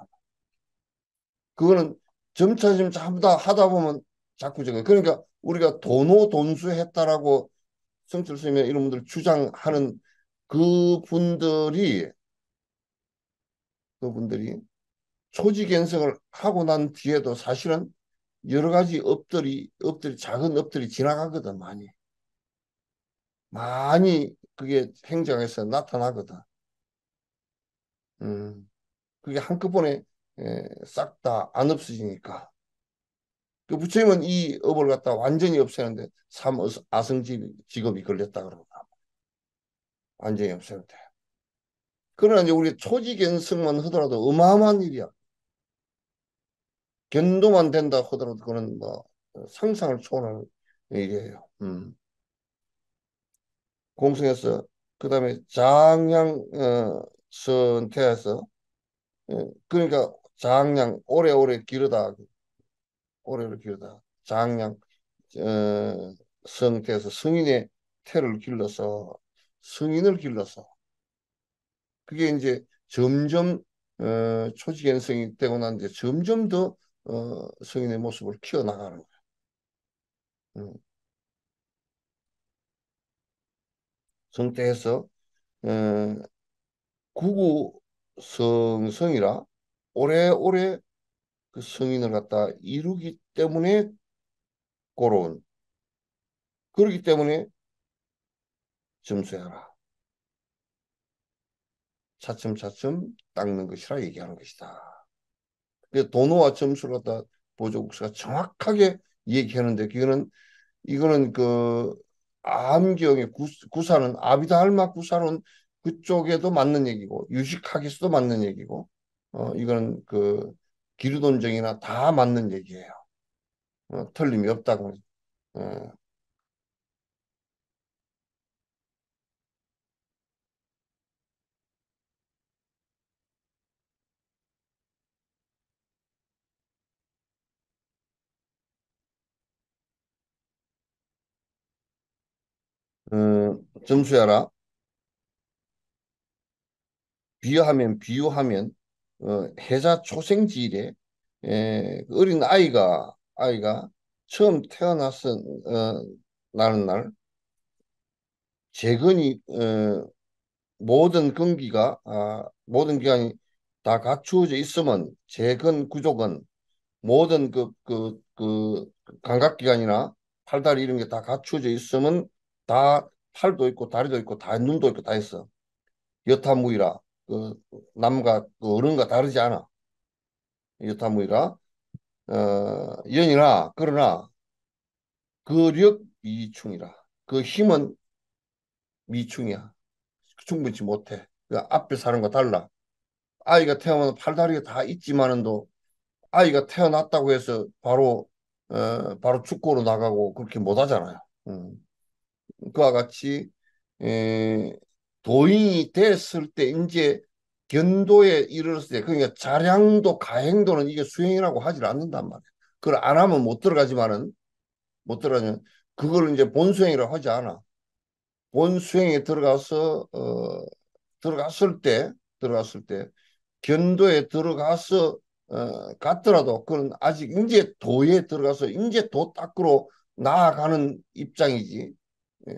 그거는 점차 하다 보면 자꾸 저거 그러니까 우리가 돈수했다라고 성철 스님이 이런 분들 주장하는 그분들이 그분들이 초지견성을 하고 난 뒤에도 사실은 여러 가지 업들이 작은 업들이 지나가거든 많이 그게 행정에서 나타나거든. 그게 한꺼번에 싹 다 안 없어지니까. 그 부처님은 이 업을 갖다 완전히 없애는데 삼아승 직업이 걸렸다 그러고 완전히 없애도 돼. 그러나 이제 우리 초지견성만 하더라도 어마어마한 일이야. 견도만 된다 하더라도 그는 뭐 상상을 초월하는 일이에요. 공성에서 그다음에 장양 선태에서 그러니까 장량 오래오래 기르다 오래오래 기르다 장량 성태에서 성인의 태를 길러서 성인을 길러서 그게 이제 점점 초지견성이 되고 난 이제 점점 더 성인의 모습을 키워나가는 거예요. 성태에서 어, 구구성성이라 오래오래 그 성인을 갖다 이루기 때문에 고로운 그렇기 때문에 점수해라. 차츰차츰 닦는 것이라 얘기하는 것이다. 그 도노와 점수를 갖다 보조국수가 정확하게 얘기하는데 이거는 그 암기형의 구사는 아비다할마 구사론 그쪽에도 맞는 얘기고 유식하기스도 맞는 얘기고 이거는 그 기르돈정이나 다 맞는 얘기예요. 틀림이 없다고. 어, 점수야라 비유하면 해자 초생지일에 어린 아이가 처음 태어났어 나는 날 재건이 모든 기관이 다 갖추어져 있으면 재건 구족은 모든 그 감각기관이나 팔다리 이런 게 다 갖추어져 있으면 다 팔도 있고 다리도 있고 다 눈도 있고 다 있어. 여타무이라 그 남과 그 어른과 다르지 않아. 여타무이라 연이나 그러나 그력 미충이라 그 힘은 미충이야. 충분치 못해. 그 앞에 사람과 달라. 아이가 태어나면 팔다리가 다 있지만은도 아이가 태어났다고 해서 바로 축구로 나가고 그렇게 못 하잖아요. 그와 같이 에, 도인이 됐을 때 이제 견도에 이르렀을 때 그러니까 자량도 가행도는 이게 수행이라고 하질 않는단 말이에요. 그걸 안 하면 못 들어가지만 그걸 이제 본수행이라고 하지 않아. 본수행에 들어갔을 때 견도에 들어가서 갔더라도 그건 아직 이제 도에 들어가서 이제 도 닦으러 나아가는 입장이지. 예,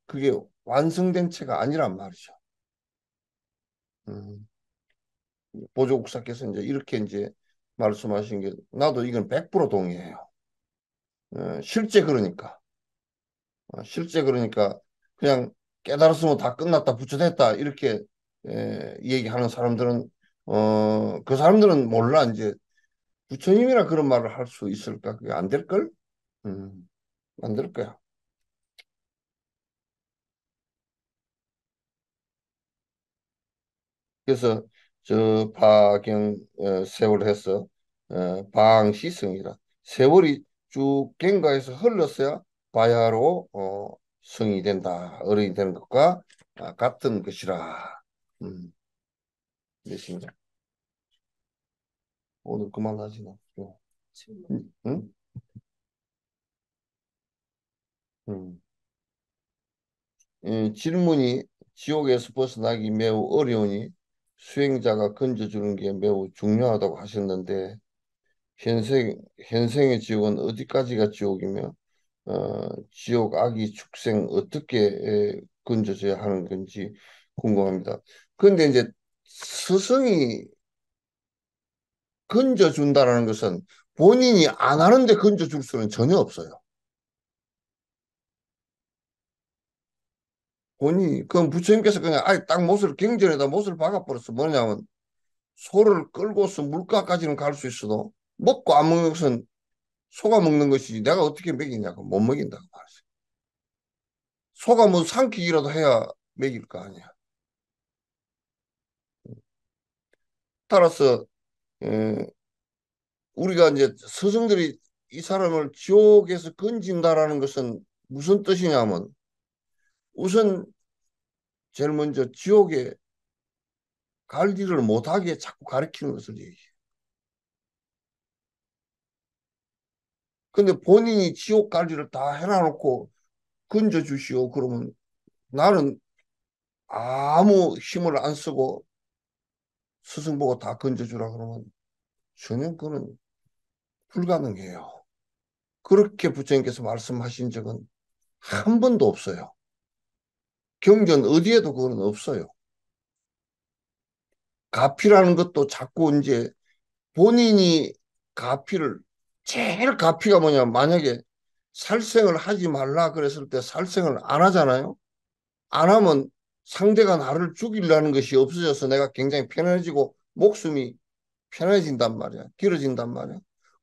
그게 완성된 채가 아니란 말이죠. 음, 보조국사께서 이제 이렇게 이제 말씀하신 게 나도 이건 100% 동의해요. 실제 그러니까 그냥 깨달았으면 다 끝났다 부처됐다 이렇게 얘기하는 사람들은 그 사람들은 몰라 이제 부처님이라 그런 말을 할 수 있을까? 그게 안 될걸? 안 될 거야. 그래서 저 파경 세월 해서 방시성이라 세월이 쭉 경과해서 흘렀어야 바야로 성이 된다. 어른이 되는 것과 같은 것이라. 몇인가? 오늘 그만하지 나. 응? 음. 질문이 지옥에서 벗어나기 매우 어려우니 수행자가 건져주는 게 매우 중요하다고 하셨는데 현생의 지옥은 어디까지가 지옥이며 지옥 악이 축생 어떻게 건져져야 하는 건지 궁금합니다. 그런데 이제 스승이 건져준다라는 것은 본인이 안 하는데 건져줄 수는 전혀 없어요. 그럼 부처님께서 그냥 아예 딱 못을 경전에다 못을 박아버렸어. 뭐냐면 소를 끌고서 물가까지는 갈 수 있어도 먹고 안 먹는 것은 소가 먹는 것이지 내가 어떻게 먹이냐고 못 먹인다고 말했어요. 소가 뭐 삼키기라도 해야 먹일 거 아니야. 따라서 에, 우리가 이제 스승들이 이 사람을 지옥에서 건진다라는 것은 무슨 뜻이냐면 우선 제일 먼저 지옥에 갈 일을 못하게 자꾸 가르치는 것을 얘기해요. 근데 본인이 지옥 관리를 다 해놔놓고 건져 주시오. 그러면 나는 아무 힘을 안 쓰고 스승 보고 다 건져 주라 그러면 전혀 그는 불가능해요. 그렇게 부처님께서 말씀하신 적은 한 번도 없어요. 경전 어디에도 그건 없어요. 가피라는 것도 자꾸 이제 본인이 가피를 제일 가피가 뭐냐 만약에 살생을 하지 말라 그랬을 때 살생을 안 하잖아요. 안 하면 상대가 나를 죽이려는 것이 없어져서 내가 굉장히 편해지고 목숨이 편해진단 말이야. 길어진단 말이야.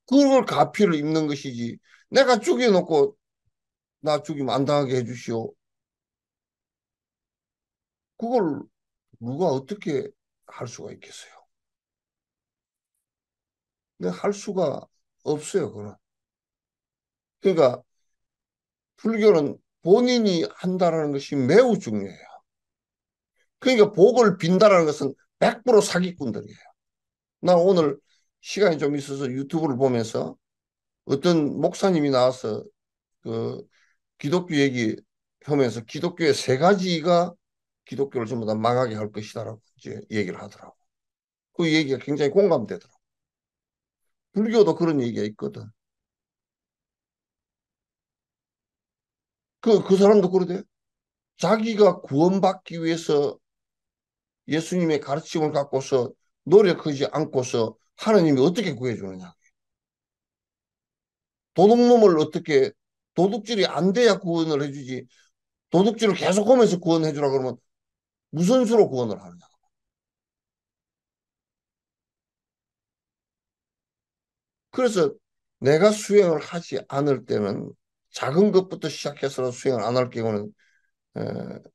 그걸 가피를 입는 것이지. 내가 죽여놓고 나 죽이면 안 당하게 해주시오. 그걸 누가 어떻게 할 수가 있겠어요? 근데 할 수가 없어요, 그건. 그러니까 불교는 본인이 한다는 것이 매우 중요해요. 그러니까 복을 빈다는 것은 100% 사기꾼들이에요. 나 오늘 시간이 좀 있어서 유튜브를 보면서 어떤 목사님이 나와서 그 기독교 얘기 하면서 기독교의 세 가지가 기독교를 전부 다 망하게 할 것이다라고 이제 얘기를 하더라고. 그 얘기가 굉장히 공감되더라고. 불교도 그런 얘기가 있거든. 그 사람도 그러대. 자기가 구원받기 위해서 예수님의 가르침을 갖고서 노력하지 않고서 하나님이 어떻게 구해주느냐. 도둑놈을 어떻게 도둑질이 안 돼야 구원을 해주지. 도둑질을 계속하면서 구원해주라 그러면 무슨 수로 구원을 하느냐. 그래서 내가 수행을 하지 않을 때는 작은 것부터 시작해서 수행을 안 할 경우는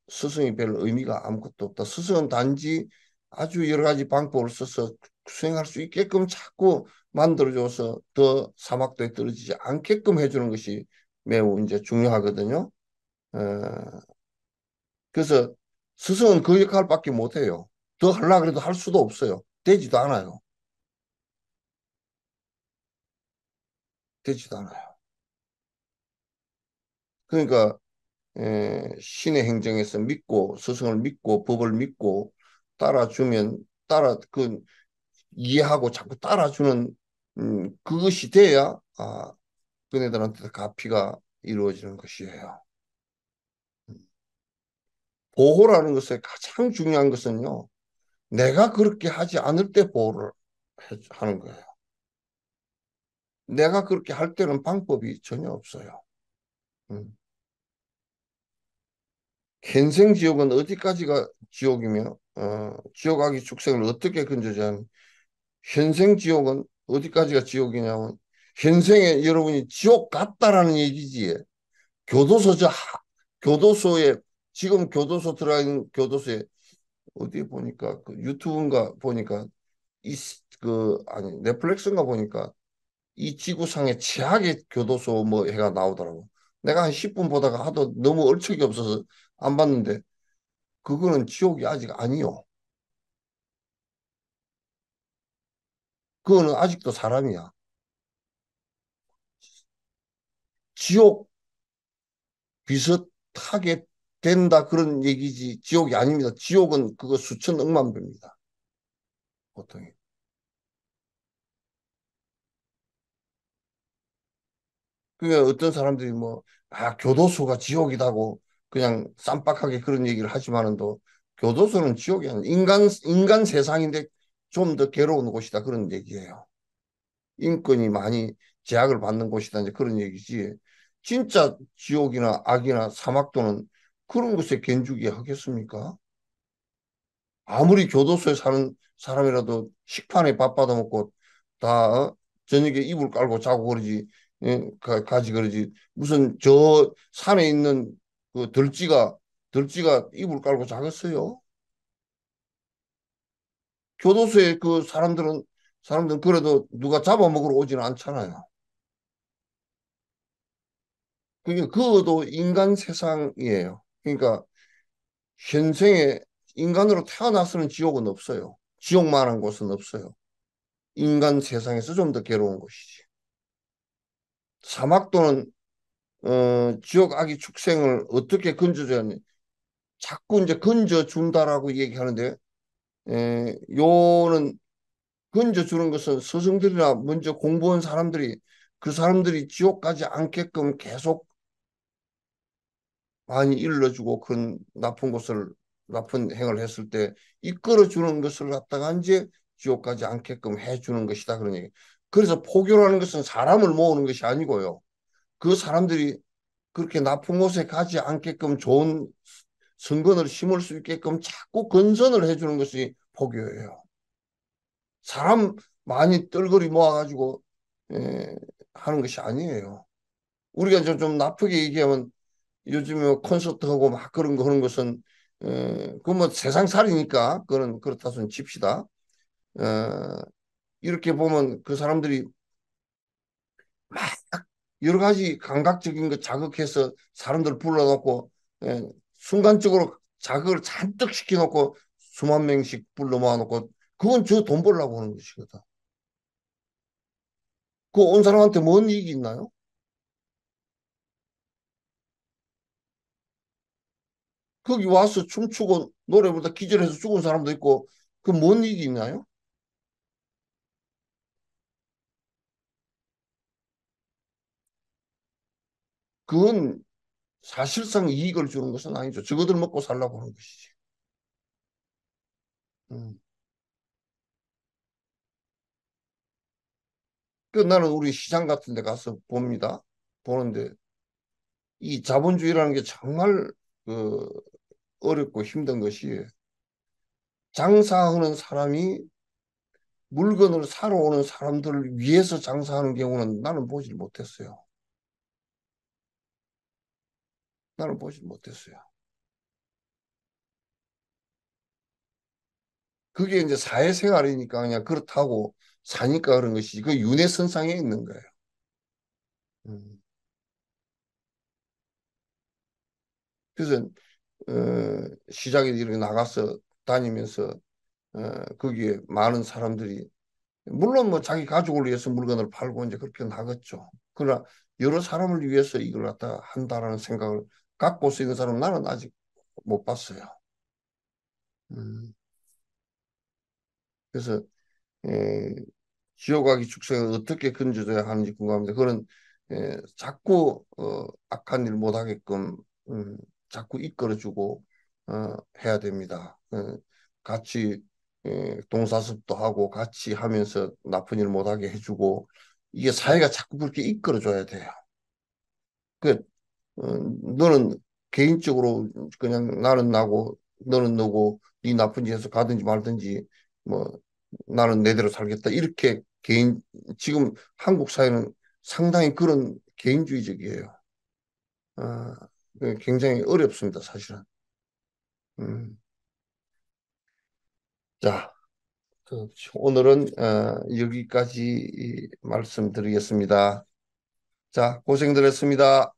스승이 별 의미가 아무것도 없다. 스승은 단지 아주 여러 가지 방법을 써서 수행할 수 있게끔 자꾸 만들어줘서 더 사막도에 떨어지지 않게끔 해주는 것이 매우 이제 중요하거든요. 어, 그래서 스승은 그 역할밖에 못해요. 더 하려고 해도 할 수도 없어요. 되지도 않아요. 되지도 않아요. 그러니까 신의 행정에서 믿고 스승을 믿고 법을 믿고 따라주면 이해하고 자꾸 따라주는 그것이 돼야 그네들한테 가피가 이루어지는 것이에요. 보호라는 것의 가장 중요한 것은요. 내가 그렇게 하지 않을 때 보호를 하는 거예요. 내가 그렇게 할 때는 방법이 전혀 없어요. 음. 현생지옥은 어디까지가 지옥이며 지옥아기 축생을 어떻게 건져자는 현생지옥은 어디까지가 지옥이냐면 현생에 여러분이 지옥 같다라는 얘기지. 교도소 교도소에 지금 교도소 들어가 있는 교도소에 어디에 보니까 그 유튜브인가 보니까 아니 넷플릭스인가 보니까 이 지구상의 최악의 교도소 뭐 해가 나오더라고. 내가 한 10분 보다가 하도 너무 얼척이 없어서 안 봤는데 그거는 지옥이 아직 아니요. 그거는 아직도 사람이야. 지옥 비슷하게 된다 그런 얘기지 지옥이 아닙니다. 지옥은 그거 수천 억만 배입니다. 보통. 그러니까 어떤 사람들이 교도소가 지옥이다고 그냥 쌈박하게 그런 얘기를 하지만은 또 교도소는 지옥이 아니라 인간 세상인데 좀 더 괴로운 곳이다 그런 얘기예요. 인권이 많이 제약을 받는 곳이다 이제 그런 얘기지. 진짜 지옥이나 악이나 사막도는 그런 곳에 견주게 하겠습니까? 아무리 교도소에 사는 사람이라도 식판에 밥 받아 먹고 다 저녁에 이불 깔고 자고 그러지 가지 그러지 무슨 저 산에 있는 그 들쥐가 이불 깔고 자겠어요? 교도소에 그 사람들은 그래도 누가 잡아먹으러 오지는 않잖아요. 그게 그것도 인간 세상이에요. 그러니까 현생에 인간으로 태어나서는 지옥은 없어요. 지옥만한 곳은 없어요. 인간 세상에서 좀 더 괴로운 것이지. 사막 또는 지역 아기 축생을 어떻게 건져줘야 하니 자꾸 이제 건져준다라고 얘기하는데 요는 건져주는 것은 스승들이나 먼저 공부한 사람들이 그 사람들이 지옥 가지 않게끔 계속 많이 일러주고 그런 나쁜 행을 했을 때 이끌어주는 것을 갖다가 이제 지옥 가지 않게끔 해주는 것이다 그런 얘기. 그래서 포교라는 것은 사람을 모으는 것이 아니고요. 그 사람들이 그렇게 나쁜 곳에 가지 않게끔 좋은 성근을 심을 수 있게끔 자꾸 건선을 해주는 것이 포교예요. 사람 많이 뜰거리 모아가지고 하는 것이 아니에요. 우리가 좀 나쁘게 얘기하면 요즘에 뭐 콘서트하고 막 그런 거 하는 것은 그건 뭐 세상살이니까 그거는 그렇다 손 칩시다. 어, 이렇게 보면 그 사람들이 막 여러 가지 감각적인 거 자극해서 사람들 불러놓고 순간적으로 자극을 잔뜩 시켜놓고 수만 명씩 불러 모아놓고 그건 저 돈 벌려고 하는 것이거든. 그 온 사람한테 뭔 이익이 있나요? 거기 와서 춤추고 노래 부르다 기절해서 죽은 사람도 있고 그 뭔 이익이 있나요? 그건 사실상 이익을 주는 것은 아니죠. 저거들 먹고 살라고 하는 것이지. 음. 그 나는 우리 시장 같은 데 가서 봅니다. 보는데 이 자본주의라는 게 정말 그 어렵고 힘든 것이 장사하는 사람이 물건을 사러 오는 사람들을 위해서 장사하는 경우는 나는 보질 못했어요. 나는 보질 못했어요. 그게 이제 사회생활이니까 그냥 그렇다고 사니까 그런 것이지. 그 윤회선상에 있는 거예요. 음. 그래서 시장에 이렇게 나가서 다니면서 거기에 많은 사람들이 물론 뭐 자기 가족을 위해서 물건을 팔고 이제 그렇게 나갔죠. 그러나 여러 사람을 위해서 이걸 갖다 한다라는 생각을 갖고 있는 사람은 나는 아직 못 봤어요. 음. 그래서 에, 지옥아기 축생을 어떻게 건져줘야 하는지 궁금합니다. 그는 자꾸 악한 일 못하게끔 자꾸 이끌어주고 해야 됩니다. 같이 동사습도 하고 같이 하면서 나쁜 일 못하게 해주고 이게 사회가 자꾸 그렇게 이끌어줘야 돼요. 그 너는 개인적으로 그냥 나는 나고 너는 너고 네 나쁜 짓에서 가든지 말든지 뭐 나는 내대로 살겠다 이렇게 개인 지금 한국 사회는 상당히 그런 개인주의적이에요. 아, 굉장히 어렵습니다, 사실은. 음. 자, 오늘은 여기까지 말씀드리겠습니다. 자, 고생들 했습니다.